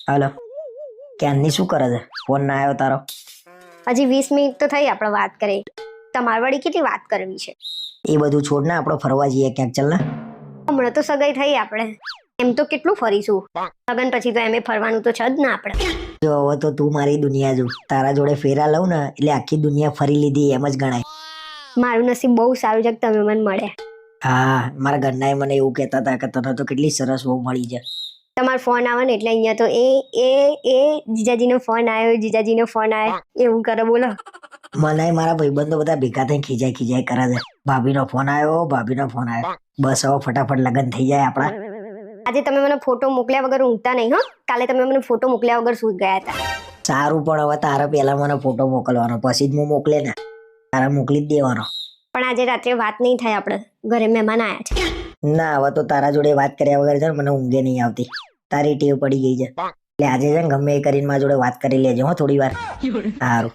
હાલો, ક્યાંની શું કરે છે? ફોન ના આવ્યો તારો? હજી 20 મિનિટ તો થઈ આપણે વાત કરી. તમારે વળી કેટલી વાત કરવી છે? એ બધું છોડ ને, આપણે ફરવા જઈએ ક્યાંક. ચાલ ને. હમણાં તો સગાઈ થઈ આપણે, એમ તો કેટલું ફરીશું. લગન પછી તો એમે ફરવાનું તો છે જ ને આપણે. જો હવે તો તું મારી દુનિયા જો, તારા જોડે ફેરા લઉં ને એટલે આખી દુનિયા ફરી લીધી એમ જ ગણાય. મારું નસીબ બહુ સારું છે કે તમે મને મળ્યા. હા, મારા ઘરના મને એવું કહેતા હતા કે તને તો કેટલી સરસ બહુ મળી છે. તમારો ફોન આવે ને એટલે અહીંયા તો એ જીજાજીનો ફોન આવ્યો, જીજાજીનો ફોન આવ્યો એવું કરે. બોલો. મને મારા ભાઈબંધો બધા ભેગા થઈને ખીજાય કરે છે. ભાભીનો ફોન આવ્યો, ભાભીનો ફોન આવ્યો. બસ હવે ફટાફટ લગ્ન થઈ જાય આપણા. આજે તમે મને ફોટો મોકલ્યા વગર ઊંઘતા નહીં હો. કાલે તમે મને ફોટો મોકલ્યા વગર સૂઈ ગયા હતા. સારું, પણ હવે તારા પહેલા મને ફોટો મોકલવાનો, પછી જ હું મોકલે ને. તારા મોકલી જ દેવાનો. પણ આજે રાત્રે વાત નહીં થાય, આપણે ઘરે મહેમાન આવ્યા છે. ના, હવે તો તારા જોડે વાત કર્યા વગર છે ને મને ઊંઘે નહીં આવતી. તારી ટેવ પડી ગઈ છે એટલે આજે છે ને ગમે એ કરીને મારા જોડે વાત કરી લેજો હો થોડી વાર. સારું.